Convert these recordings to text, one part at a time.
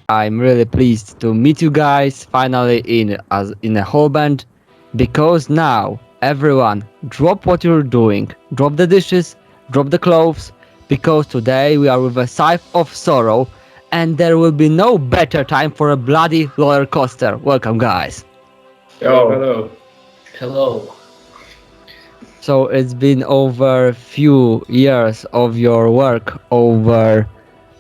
I'm really pleased to meet you guys finally in a whole band, because now everyone drop what you're doing, drop the dishes, drop the clothes, because today we are with a Scythe of Sorrow, and there will be no better time for a bloody roller coaster. Welcome, guys. Yo, hello. Hello. So it's been over few years of your work over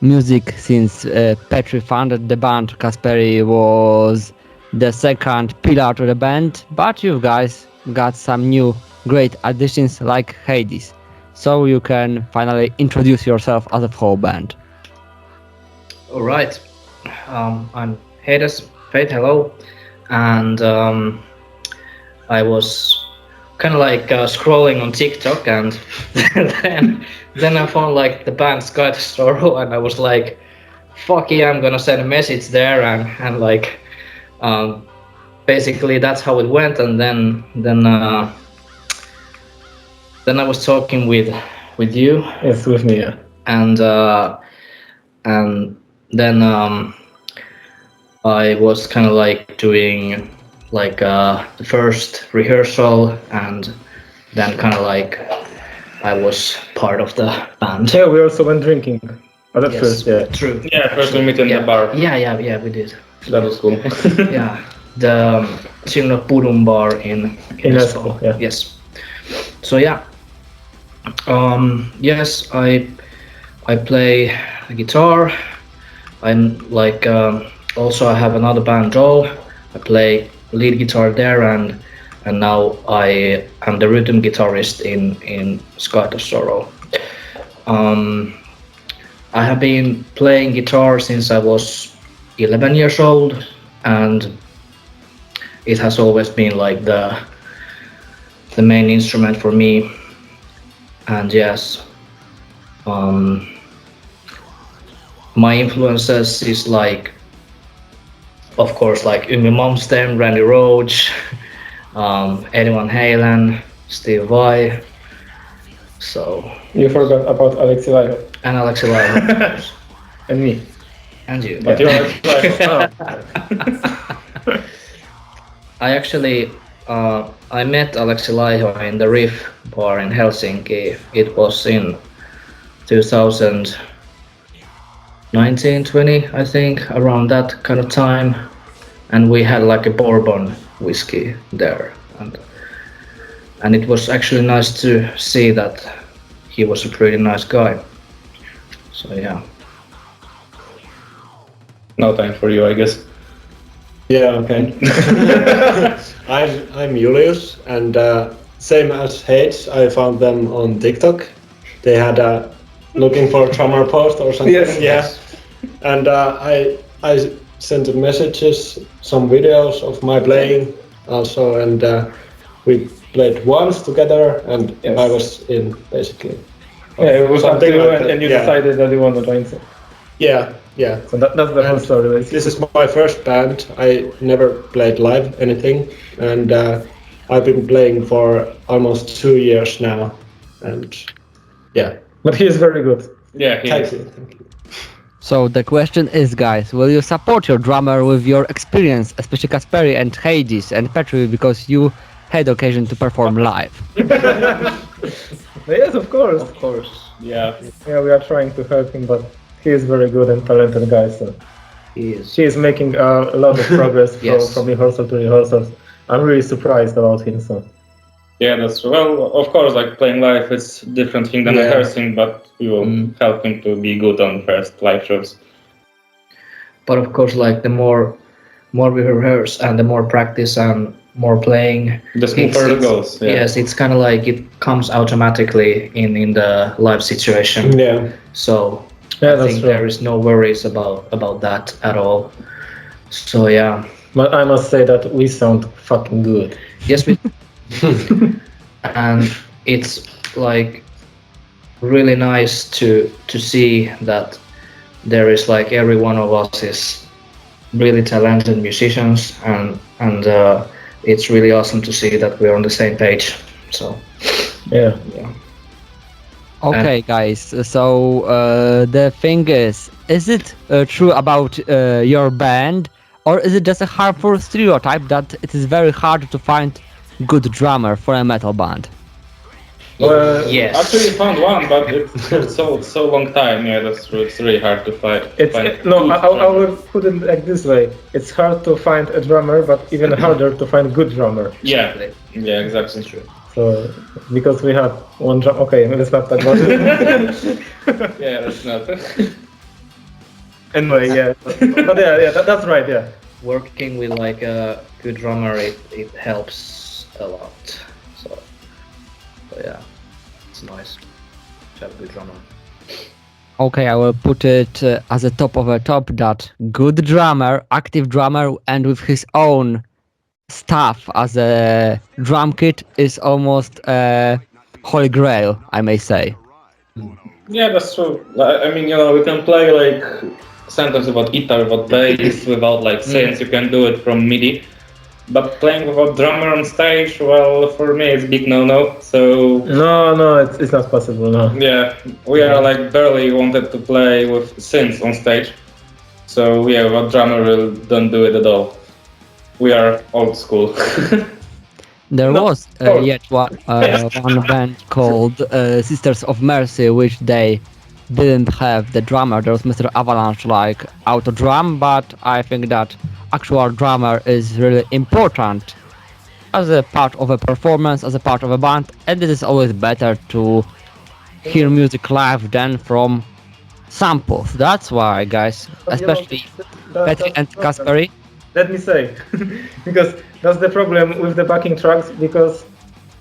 music since Petri founded the band. Kasperi was the second pillar to the band, but you guys got some new great additions like Hades. So you can finally introduce yourself as a whole band. All right. I'm Hades. Fate. Hello. And I was kind of like scrolling on TikTok, and then I found like the band Scythe of Sorrow, and I was like, "Fuck yeah, I'm gonna send a message there," and like, basically that's how it went. And then I was talking with you. Yes, with me. Yeah. And then I was kind of like doing like the first rehearsal, and then kind of like I was part of the band. Yeah, we also went drinking. Oh, that's Yes, first. Yeah. true. Yeah, first we meet in the bar. Yeah, we did. That was cool. Yeah, the Chino Purum bar in Espoo, yeah. Yes. So yeah, yes, I play the guitar. I'm like also I have another band, Joel. I play lead guitar there, and now I am the rhythm guitarist in Scythe of Sorrow. I have been playing guitar since I was 11 years old, and it has always been like the main instrument for me. And yes, my influences is like, of course, like Yngwie Malmsteen, Randy Rhoads, Eddie Van Halen, Steve Vai. So You forgot about Alexi Laiho. and Alexi Laiho And me. and you. But you're like, oh. I actually I met Alexi Laiho in the Riff bar in Helsinki. It was in 2019, 20, I think, around that kind of time, and we had like a bourbon whiskey there, and it was actually nice to see that he was a pretty nice guy. So yeah. No time for you, I guess. Yeah, okay. I'm Julius, and same as Hades, I found them on TikTok. They had a looking for a drummer post or something. Yes. Yeah. And I sent messages, some videos of my playing also, and we played once together, and Yes. I was in basically. Yeah, it was up to Something you, like that, and you yeah. decided that you want to join. So Yeah. so that's the whole story. Basically. This is my first band. I never played live anything, and I've been playing for almost 2 years now. And yeah, But he is very good. Yeah, he thank is. you. Thank you. So the question is, guys, will you support your drummer with your experience, especially Kasperi and Hades and Petri, because you had occasion to perform live? Yes, of course. Of course. Yeah. Yeah, we are trying to help him, but he is very good and talented guy. So He is. he is making a lot of progress Yes. from rehearsal to rehearsal. I'm really surprised about him. So Yeah, that's true. Well, of course, like playing live is different thing than Yeah. rehearsing, but we will help him to be good on first live shows. But of course, like the more we rehearse and the more practice and more playing, The smoother it goes. Yeah. Yes, it's kind of like it comes automatically in the live situation. Yeah, So Yeah, I that's think true. there is no worries about that at all. So yeah, But I must say that we sound fucking good. Yes, we. And it's like really nice to see that there is like every one of us is really talented musicians, and it's really awesome to see that we're on the same page. So Yeah. Okay, guys. So the thing is it true about your band, or is it just a harmful stereotype that it is very hard to find good drummer for a metal band? Well, yes, Actually found one, but it's so long time. Yeah, that's true. It's really hard to find. I will put it like this way. It's hard to find a drummer, but even harder to find good drummer. Yeah, yeah, exactly. true. So, because we had one drum. Okay, let's not talk about it. Yeah, that's not. Anyway, yeah. But that's right, yeah. Working with like a good drummer, it helps a lot. So yeah, it's nice to have a good drummer. Okay, I will put it as a top of a top that good drummer, active drummer, and with his own stuff as a drum kit is almost a holy grail, I may say. Yeah, that's true. I mean, we can play like sentence without guitar, without bass, without like synths. You can do it from MIDI. But playing without drummer on stage, well, for me it's big no-no. So No, it's not possible. No. yeah, we are like barely wanted to play with synths on stage. So yeah, without drummer we don't do it at all. We are old school. There No, was oh. yet one band called Sisters of Mercy, which they didn't have the drummer. There was Mr. Avalanche like auto drum, but I think that actual drummer is really important as a part of a performance, as a part of a band, and it is always better to hear music live than from samples. That's why, guys, But, you know, especially that- Petri and that's- Kasperi. Let me say, because that's the problem with the backing tracks, because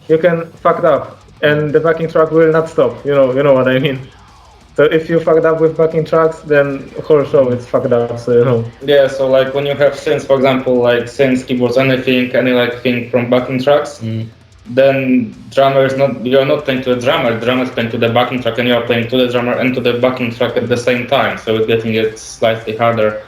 you can fuck up and the backing track will not stop. You know what I mean. So if you fucked up with backing tracks, then the whole show is fucked up. So Yeah, so like when you have synths, for example, like synths, keyboards, anything, any like thing from backing tracks, then you're not playing to the drummer is playing to the backing track, and you are playing to the drummer and to the backing track at the same time. So it's getting it slightly harder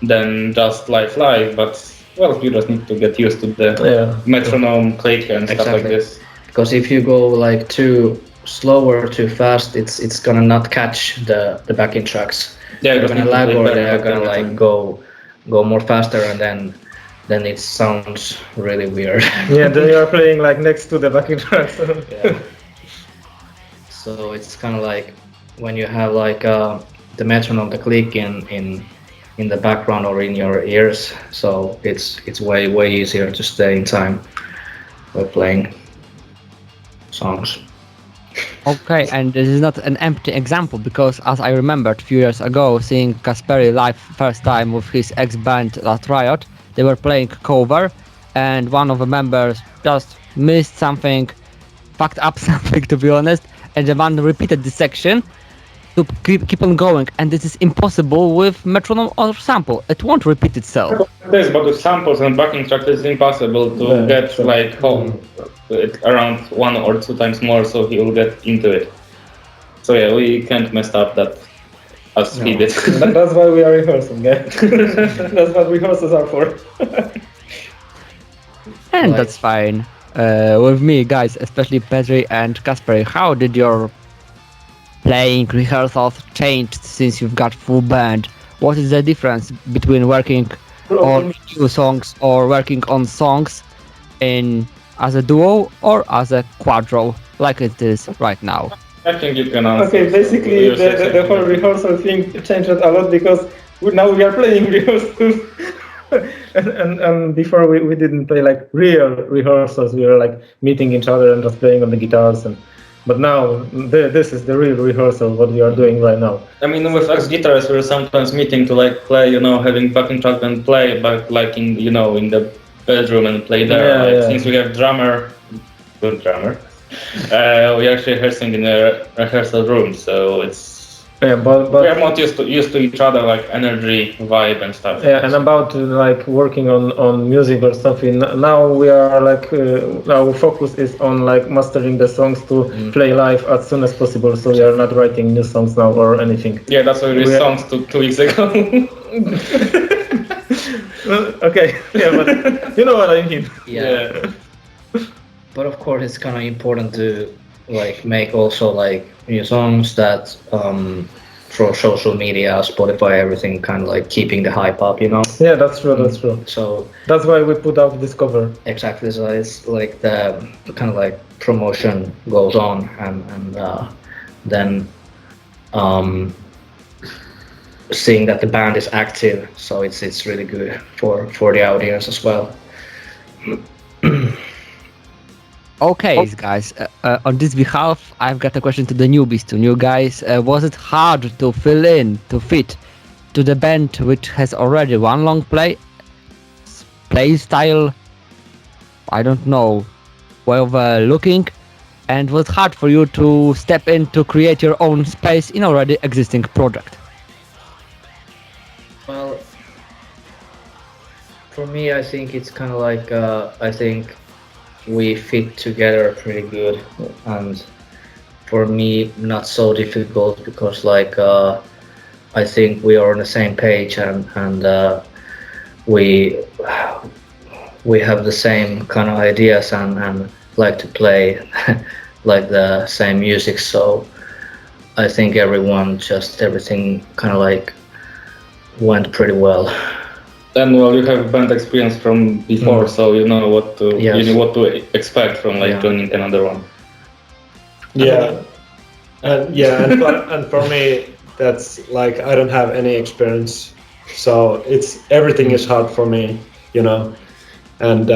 than just live, but well, you just need to get used to the metronome click and stuff like this. Because if you go like too slow or too fast, it's gonna not catch the backing tracks. Yeah, They're just gonna need to lag, play or better they're at gonna every like time. go more faster, and then it sounds really weird. yeah, then you are playing like next to the backing tracks. Yeah. So it's kind of like when you have like the metronome, the click in the background or in your ears. So it's way easier to stay in time by playing songs. Okay, and this is not an empty example, because as I remembered a few years ago, seeing Kasperi live first time with his ex-band Last Riot, they were playing cover, and one of the members just missed something, fucked up something to be honest, and the band repeated the section to keep on going, and this is impossible with metronome or sample. It won't repeat itself. This, but with samples and backing track, it's impossible to get like home around 1 or 2 times more, so he will get into it. So yeah, we can't mess up that as he did. That's why we are rehearsing. Yeah? That's what rehearsals are for. And Like- that's fine. With me, guys, especially Petri and Kasperi, how did your playing rehearsals changed since you've got full band? What is the difference between working on new songs or working on songs in as a duo or as a quadro, like it is right now? I think you can answer. Okay, basically You're the whole rehearsal thing changed a lot, because now we are playing rehearsals. and before we didn't play like real rehearsals. We were like meeting each other and just playing on the guitars. But now this is the real rehearsal, what we are doing right now. I mean, with ex-guitarists, we're sometimes meeting to like play, having backing track and play, but like in the bedroom and play there. Since we have good drummer, we actually rehearsing in a rehearsal room, so it's Yeah, but we are not used to each other, like energy, vibe, and stuff. yeah, and about like working on music or something. Now we are like our focus is on like mastering the songs to play live as soon as possible. So we are not writing new songs now or anything. Yeah, that's why we released songs 2 weeks ago. Okay, yeah, but you know what I mean. Yeah. But of course, it's kind of important to like make also like new songs that for social media, Spotify, everything, kind of like keeping the hype up, you know. Yeah, that's true. That's true. So That's why we put out this cover. exactly, so it's like the kind of like promotion goes on, and then seeing that the band is active, so it's really good for the audience as well. Okay, guys. On this behalf, I've got a question to the newbies, to new guys. Was it hard to fit to the band which has already one long play style? I don't know, way of looking, and was it hard for you to step in to create your own space in already existing project? Well, for me, I think it's kind of like I think we fit together pretty good, and for me, not so difficult because like I think we are on the same page, and we have the same kind of ideas and like to play like the same music. So I think everything kind of like went pretty well. And well, you have band experience from before, so you know what to expect from like joining another one. Yeah, and for me, that's like I don't have any experience, so everything is hard for me, you know, and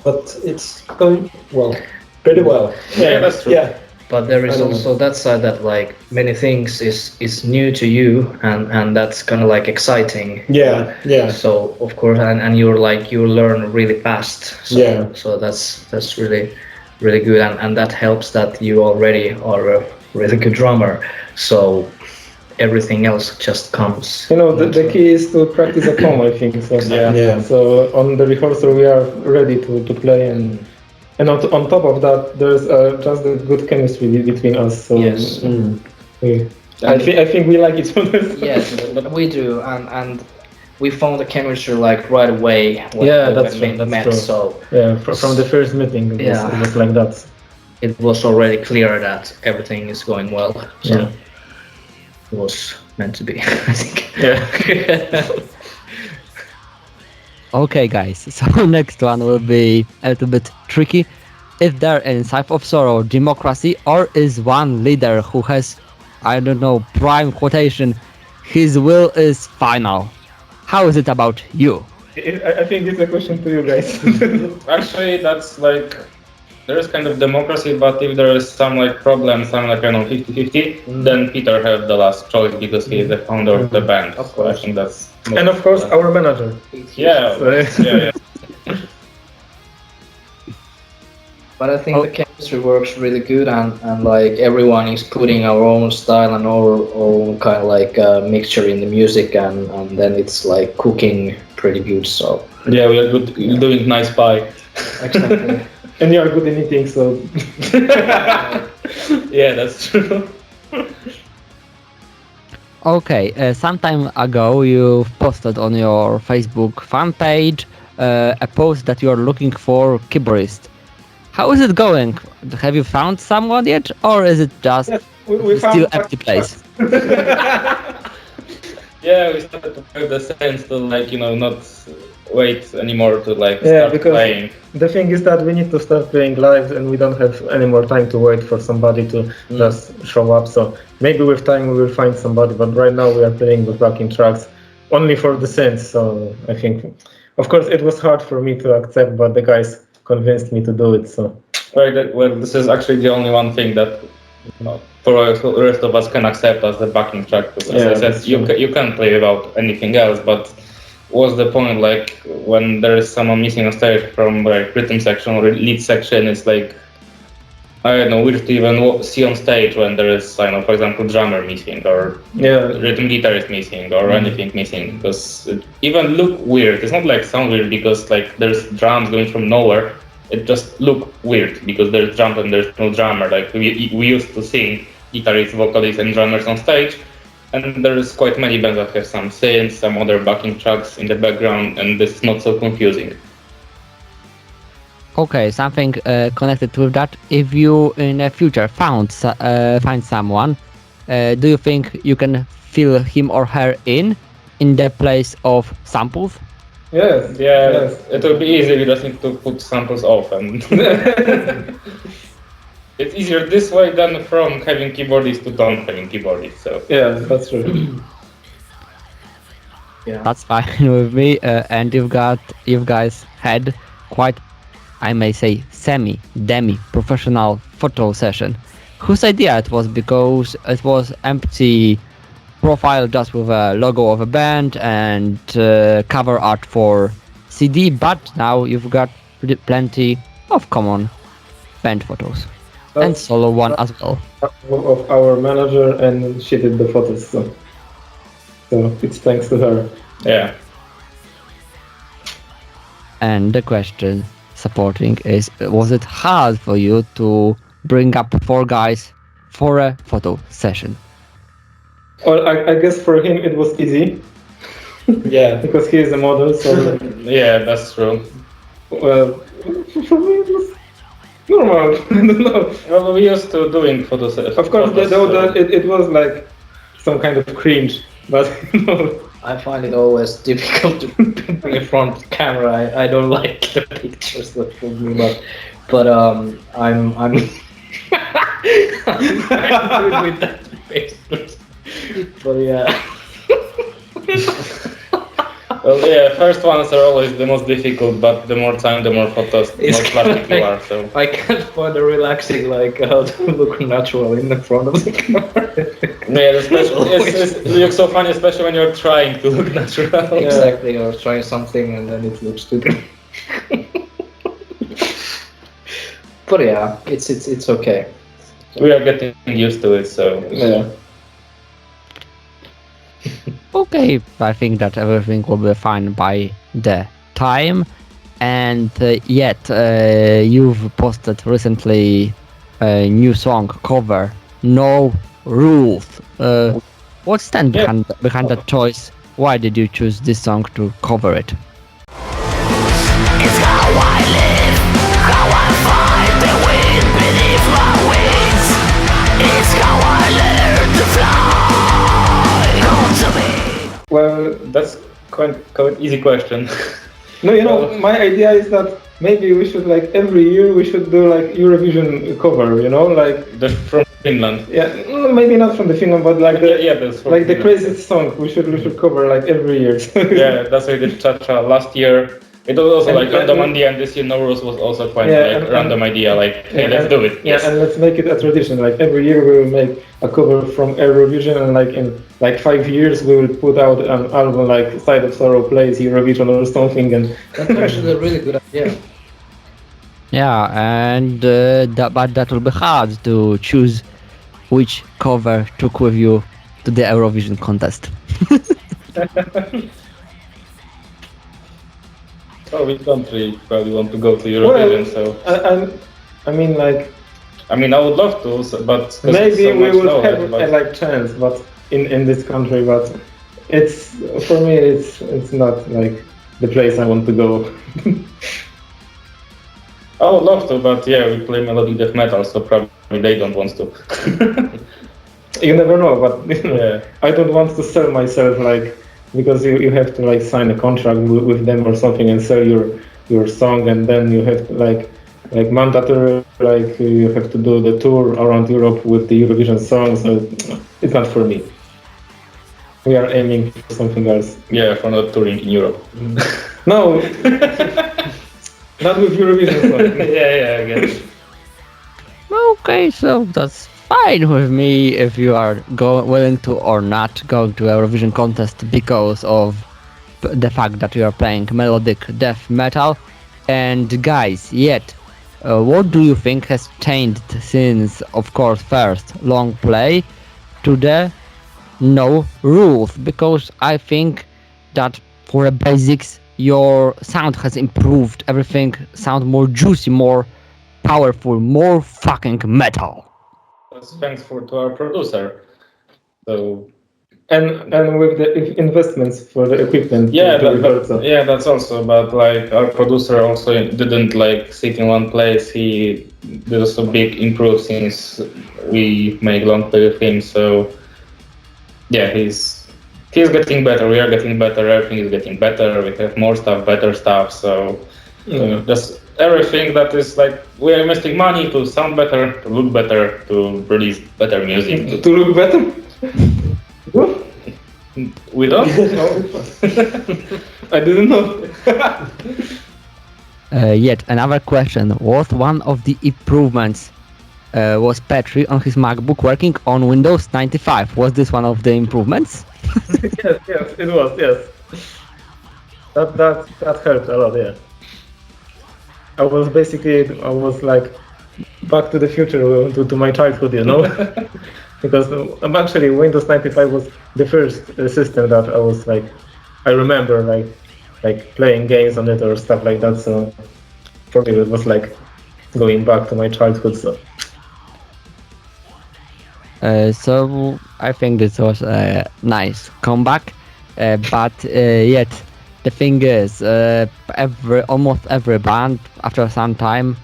but it's going well, pretty well. Yeah, that's true. Yeah. But there is also that side that like many things is new to you, and that's kind of like exciting. Yeah. So of course, and you learn really fast. So, Yeah. So that's really good, and that helps that you already are a really good drummer. So everything else just comes. You know, the key is to practice at home, I think. So, Yeah. So on the rehearsal, we are ready to play, and on top of that, there's just a good chemistry between us. So Yes. I think we like each other. Yes, but we do, and we found the chemistry like right away when we met. true. So Yeah, from the first meeting, it was like that. it was already clear that everything is going well. So Yeah. it was meant to be, I think. Yeah. Okay, guys. So next one will be a little bit tricky. Is there in Scythe of Sorrow democracy, or is one leader who has, I don't know, prime quotation, his will is final? How is it about you? I think it's a question to you guys. Actually, that's like there is kind of democracy, but if there is some like problem, some like 50-50, then Peter have the last choice because he is the founder of the band. Of course. So I think that's And of course, our manager. yeah. But I think the chemistry works really good, and like everyone is putting our own style and our own kind of like mixture in the music, and then it's like cooking pretty good. So Yeah, we are good doing nice pie. exactly. And you are good in eating, so Yeah, that's true. Okay, some time ago you posted on your Facebook fan page a post that you are looking for keyboardist. How is it going? Have you found someone yet, or is it just we still found empty place? Yeah, we started to have the sense to like not wait anymore to like Yeah, start because playing. the thing is that we need to start playing live, and we don't have any more time to wait for somebody to just show up. So maybe with time we will find somebody, but right now we are playing with backing tracks only for the sense. So I think, of course, it was hard for me to accept, but the guys convinced me to do it. So Right. Well, this is actually the only one thing that for the rest of us can accept as the backing track. Because as I said, you can't play without anything else. But what's the point? Like when there is someone missing on stage from like rhythm section or lead section, it's like I don't know, weird to even see on stage when there is, I don't know, for example, drummer missing or rhythm guitarist missing or anything missing, because it even look weird. It's not like sound weird because like there's drums going from nowhere. It just look weird because there's drums and there's no drummer. Like we used to sing guitarists, vocalists, and drummers on stage, and there's quite many bands that have some synths, some other backing tracks in the background, and this is not so confusing. Okay, something connected with that. If you in the future find someone, do you think you can fill him or her in the place of samples? Yes. Yeah, Yes. it will be easy. We just need to put samples off, and it's easier this way than from having keyboardists to don't having keyboardists. So Yeah, that's true. Yeah. That's fine with me. And you guys had quite, I may say, demi professional photo session. Whose idea it was? Because it was empty profile just with a logo of a band and cover art for CD, but now you've got plenty of common band photos and That's solo one as well. of our manager, and she did the photos. So it's thanks to her. yeah. And the question supporting is, was it hard for you to bring up 4 guys for a photo session? Well, I guess for him it was easy Yeah. because he is a model. So Yeah, that's true. well, for me it was normal. I don't know. Well, we used to doing photos. Of course, it was like some kind of cringe, but you know. I find it always difficult to be in front of the camera. I don't like the pictures that for me, but I'm I'm good with that face. But yeah. Well, yeah, first ones are always the most difficult, but the more time, the more photos, the more plastic you are. So I can't find a relaxing like how to look natural in the front of the camera. yeah, it looks so funny, especially when you're trying to look natural. Exactly, or trying something and then it looks stupid. But yeah, it's okay. We are getting used to it, so Yeah. Okay, I think that everything will be fine by the time. And yet, you've posted recently a new song cover, No Rules. What stand behind that choice? Why did you choose this song to cover it? It's how I live, how I find the wind beneath my wings. It's how I learn to fly. Come to me. Well, that's quite easy question. no, you know, my idea is that maybe we should like every year we should do like Eurovision cover. You know, like That's from Finland. yeah, maybe not from the Finland, but like That's from like the Finland. craziest song we should cover like every year. Yeah, that's why we did Cha-Cha last year. It was also like And- random and- idea, and this year No Rules was also quite Yeah, like and- random idea. Like, hey, Yeah, let's and- do it. Yeah, and let's make it a tradition. Like every year we will make a cover from Eurovision, and like in like 5 years we will put out an album like Scythe of Sorrow plays Eurovision or something. And That's actually a really good idea. Yeah, and but that will be hard to choose which cover took with you to the Eurovision contest. Oh, we don't really probably want to go to Eurovision, so I mean like I mean, I would love to, but 'cause maybe it's so we much will knowledge, have but- a like chance, but in this country, but it's for me it's not like the place I want to go. I would love to, but yeah, we play melodic death metal, so probably they don't want to. You never know, but you know, Yeah. I don't want to sell myself like because you have to like sign a contract with them or something and sell your song, and then you have to like mandatory like you have to do the tour around Europe with the Eurovision songs. So it's not for me. We are aiming for something else. Yeah, for not touring in Europe. No, not with Eurovision songs. yeah, I guess. Okay, so that's fine with me if you are willing to or not going to Eurovision contest because of the fact that you are playing melodic death metal. And guys, yet what do you think has changed since, of course, first long play to the no rules? Because I think that for the basics, your sound has improved. Everything sound more juicy, more powerful, more fucking metal. That's thanks to our producer. So And with the investments for the equipment. yeah, to record, so. yeah, that's also. But like our producer also didn't like sit in one place. He did also big improve since we make long play with him. So yeah, he's getting better. We are getting better. Everything is getting better. We have more stuff, better stuff. So just everything that is like we are investing money to sound better, to look better, to release better music. To look better? We don't. I didn't know. Yet another question. Was one of the improvements was Petri on his MacBook working on Windows 95? Was this one of the improvements? Yes, it was, yes. That helped a lot, yeah. I was like back to the future, to my childhood, you know? Because actually Windows 95 was the first system that I was like, I remember like playing games on it or stuff like that, so for me it was like going back to my childhood, so. So I think this was a nice comeback, but yet the thing is, almost every band after some time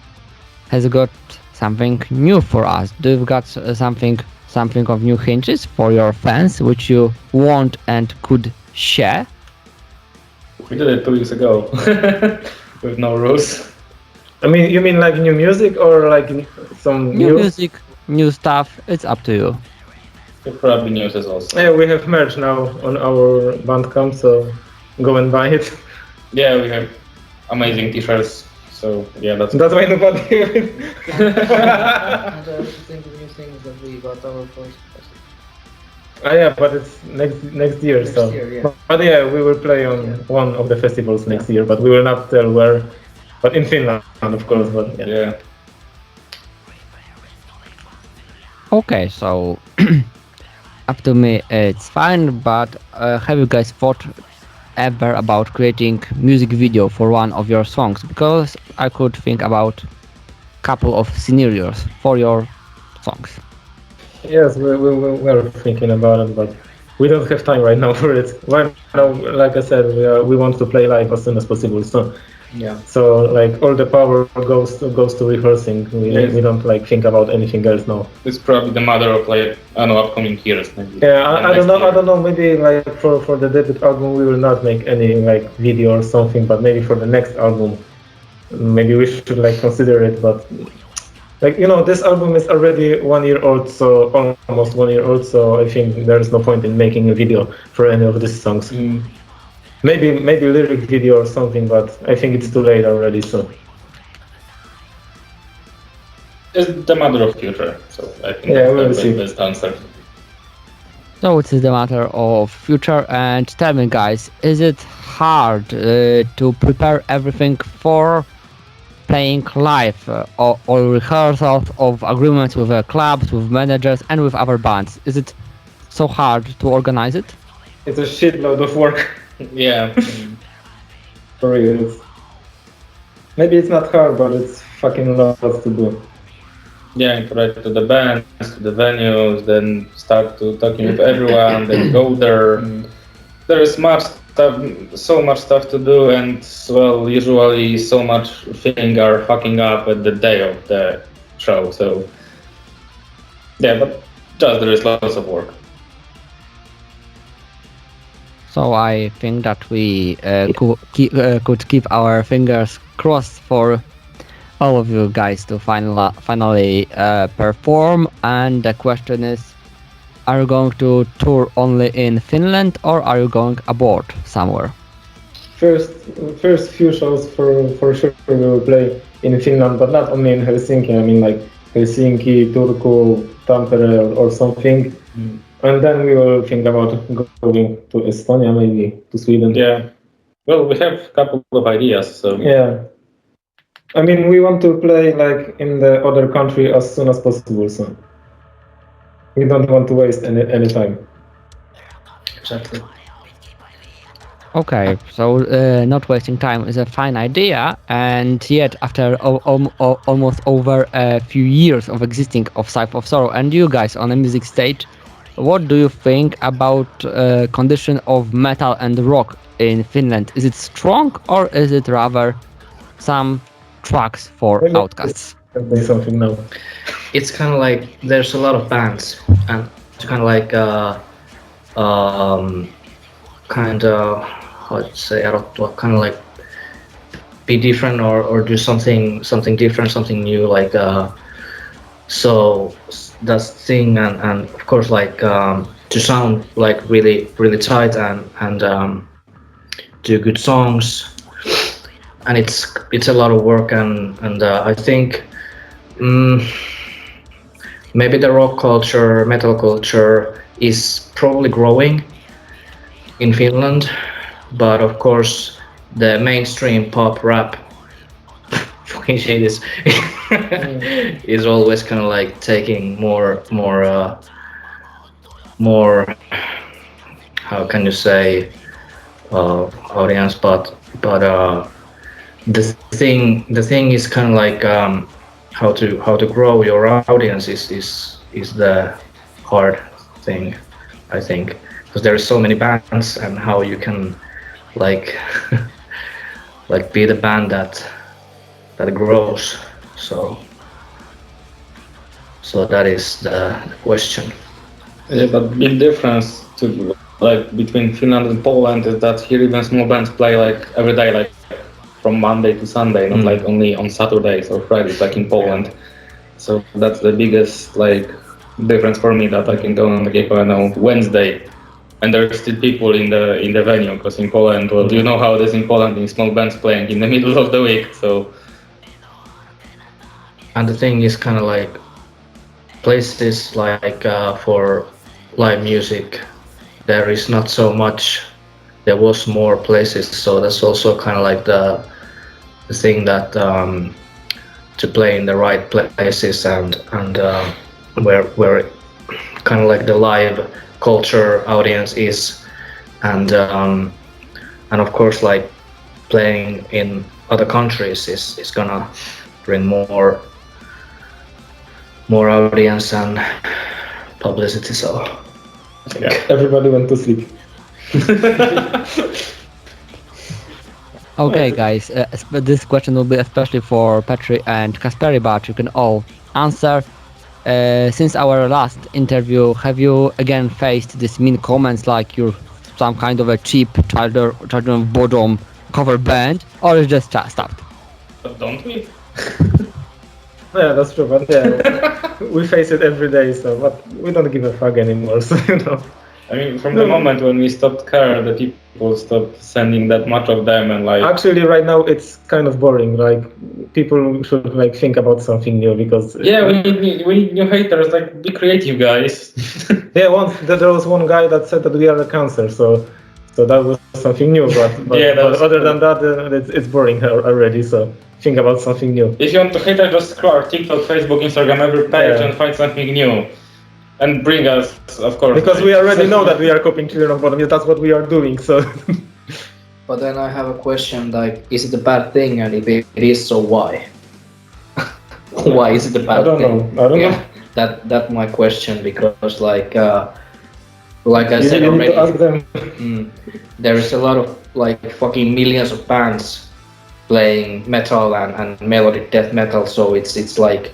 has got something new for us. Do you got something of new hinges for your fans which you want and could share? We did it 2 weeks ago with no rules. I mean, you mean like new music or like some New music, new stuff, it's up to you. Probably news as also. Yeah, we have merch now on our Bandcamp, so go and buy it. Yeah, we have amazing t-shirts. So yeah, that's That's why nobody have it. And I also think the new thing is that we got our first Yeah, but it's next year, so. year, yeah. But yeah, we will play on one of the festivals next year, but we will not tell where. But in Finland, of course. But yeah. yeah. Okay, so up to me it's fine, but have you guys thought ever about creating music video for one of your songs? Because I could think about couple of scenarios for your songs. Yes, we're thinking about it, but we don't have time right now for it. Right now, like I said, we want to play live as soon as possible. So Yeah. so like all the power goes to rehearsing. We don't like think about anything else now. It's probably the mother of like upcoming years maybe. Yeah, I Next don't know. year. I don't know. Maybe like for the debut album, we will not make any like video or something. But maybe for the next album, maybe we should like consider it. But like this album is already 1 year old, so almost 1 year old. So I think there is no point in making a video for any of these songs. Maybe lyric video or something, but I think it's too late already. So It's the mother of future. So I think Yeah, we'll that's see. the best answer. So it is the matter of future. And tell me guys, is it hard to prepare everything for playing live or rehearsals of agreements with clubs, with managers and with other bands? Is it so hard to organize it? it's a shitload of work. Yeah. For real. Maybe it's not hard, but it's fucking lot to do. Yeah, and write to the bands, to the venues, then start to talking with everyone, then go there. There is so much stuff to do, and well, usually so much things are fucking up at the day of the show. So yeah, but just there is lots of work. So I think that we could keep our fingers crossed for all of you guys to finally perform. And the question is, are you going to tour only in Finland or are you going abroad somewhere? First few shows for sure we will play in Finland, but not only in Helsinki. I mean like Helsinki, Turku, Tampere or something. And then we will think about going to Estonia, maybe to Sweden. Yeah. Well, we have a couple of ideas, so Yeah. I mean, we want to play like in the other country as soon as possible, so we don't want to waste any time. Exactly. Okay, so not wasting time is a fine idea, and yet after almost over a few years of existing of Scythe of Sorrow and you guys on a music stage, what do you think about condition of metal and rock in Finland? Is it strong or is it rather some tracks for Maybe outcasts? Play something now. It's kind of like there's a lot of bands, and it's kind of like kind of how to say kind of like be different or do something different, something new, like so that's the thing, and of course like to sound like really tight and do good songs, and it's a lot of work, and I think maybe the rock culture, metal culture is probably growing in Finland, but of course the mainstream pop rap fucking shit is always kind of like taking more how can you say audience, but the thing is kind of like how to grow your audience is the hard thing, I think, because there are so many bands, and how you can like like be the band that grows. So that is the question. Yeah, but big difference to like between Finland and Poland is that here even small bands play like every day, like from Monday to Sunday, not like only on Saturdays or Fridays like in Poland. So that's the biggest like difference for me, that I can go on the gig on Wednesday and there's still people in the venue, because in Poland, well, you know how it is in Poland, in small bands playing in the middle of the week. So and the thing is kind of like places like for live music, there is not so much. There was more places, so that's also kind of like the thing that to play in the right places and where kind of like the live culture audience is, and of course like playing in other countries is gonna bring more audience and publicity. So Yeah, everybody went to sleep. Okay, guys, this question will be especially for Petri and Kasperi, but you can all answer. Since our last interview, have you again faced these mean comments like you're some kind of a cheap children of bottom cover band, or is just stopped? but don't we? Yeah, that's true, but yeah, we face it every day, so but we don't give a fuck anymore, so you know. I mean, from the moment when we stopped care, the people stopped sending that much of them, and like Actually, right now it's kind of boring. Like people should like think about something new because yeah, we need new haters. Like, be creative, guys. yeah. Once there was one guy that said that we are a cancer, so that was something new. But, Yeah, but that's other than that, it's boring already. So think about something new. If you want to hate us, just scroll our TikTok, Facebook, Instagram, every page, Yeah. and find something new, and bring us, of course. Because we already know that we are copying Children of Bottom. Yeah, that's what we are doing. So but then I have a question, like, is it a bad thing, and if it is, so why? Why is it a bad I don't thing? know. I don't know. That's my question, because like I You said need already, to ask them. there is a lot of like fucking millions of bands playing metal and melodic death metal, so it's like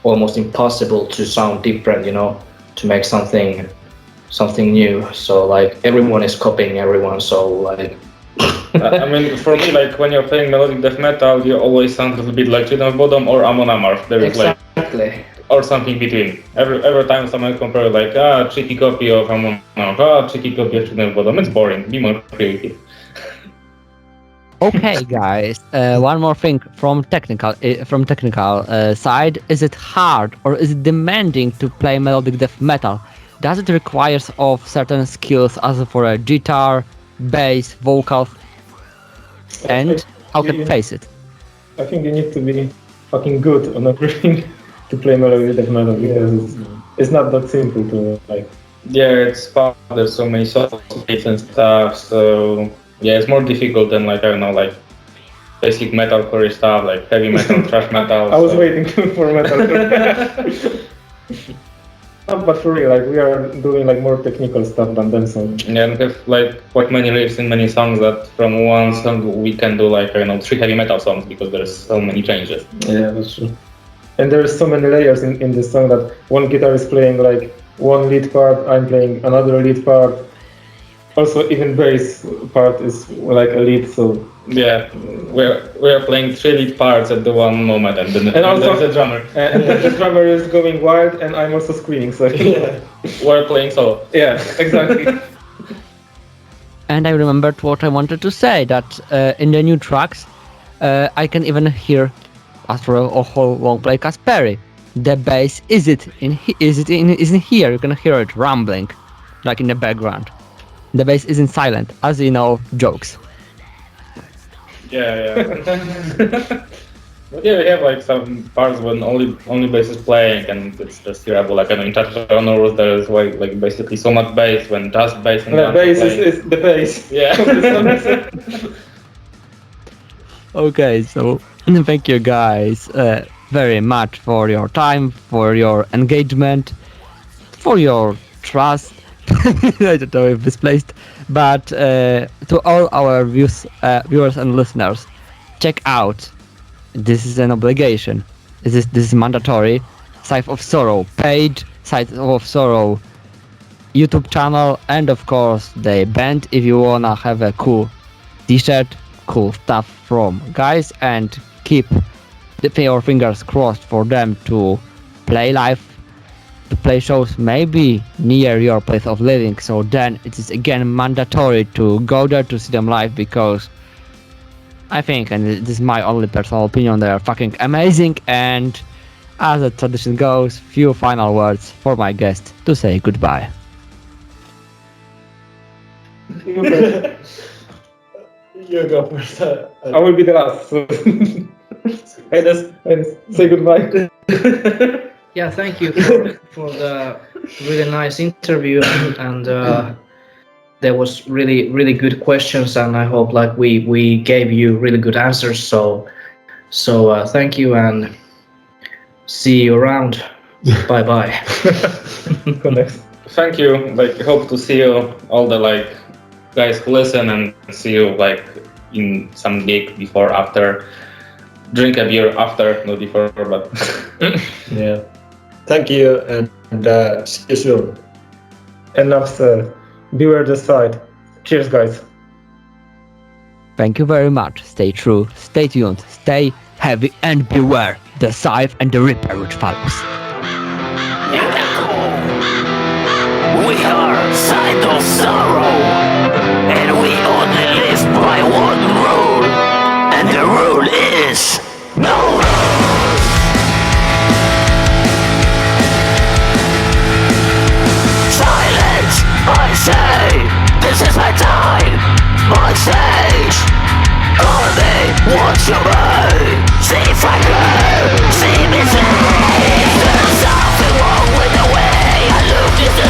almost impossible to sound different, you know, to make something new. So like everyone is copying everyone, so like I mean, for me, like when you're playing melodic death metal, you always sound a little bit like Children of Bodom or Amon Amarth. There is exactly. or something between. Every time someone compare like cheeky copy of Amon Amarth, cheeky copy of Children of Bodom, it's boring. Be more creative. Okay, guys. One more thing from technical side: is it hard or is it demanding to play melodic death metal? Does it require of certain skills, as for a guitar, bass, vocals, and how can you face it? I think you need to be fucking good on everything to play melodic death metal because it's not that simple to like. Yeah, it's fun. There's so many songs and stuff. So yeah, it's more difficult than like I don't know, like basic metalcore stuff, like heavy metal, thrash metal. I was waiting for metal. But for real, like we are doing like more technical stuff than them. So Yeah, and we have like quite many lyrics in many songs that from one song we can do like I don't know 3 heavy metal songs because there's so many changes. yeah, that's true. And there's so many layers in this song that one guitar is playing like one lead part, I'm playing another lead part. Also, even bass part is like a lead. So Yeah, we're playing 3 lead parts at the one moment, and then And also- there's a drummer. and the drummer is going wild, and I'm also screaming. So We're playing solo. yeah, exactly. And I remembered what I wanted to say, that in the new tracks, I can even hear, after a whole long play, Kasperi. The bass isn't here. You can hear it rumbling, like in the background. The bass isn't silent, as you know, jokes. Yeah. But yeah, we have like some parts when only bass is playing, and it's just hearable. Like in touch genres, there's like basically so much bass when just bass and The drums bass are playing. is the bass. Yeah. Okay, so thank you guys very much for your time, for your engagement, for your trust. I don't know if misplaced, but to all our viewers and listeners, check out. This is an obligation. This is mandatory. Scythe of Sorrow page, Scythe of Sorrow YouTube channel, and of course the band if you wanna have a cool t-shirt, cool stuff from guys, and keep your fingers crossed for them to play live, to play shows maybe near your place of living. So then it is again mandatory to go there to see them live, because I think, and this is my only personal opinion, they are fucking amazing. And as the tradition goes, few final words for my guest to say goodbye. You go first. I will be the last. So. Hey, say goodbye. Yeah, thank you for the really nice interview, and there was really good questions, and I hope like we gave you really good answers. So thank you, and see you around. Bye bye. Thank you. Like hope to see you all the like guys who listen, and see you like in some gig before, after. Drink a beer after, not before, but Yeah. Thank you, and see you soon. Enough said. Beware the side. Cheers, guys. Thank you very much. Stay true, stay tuned, stay heavy, and beware the scythe and the reaper which follows. We are Scythe of Sorrow, and we only live by one rule, and the rule is no rules. Silence, I say, this is my time, my stage. Call me, what's your way? See if I can, see me say. There's something wrong with the way I look into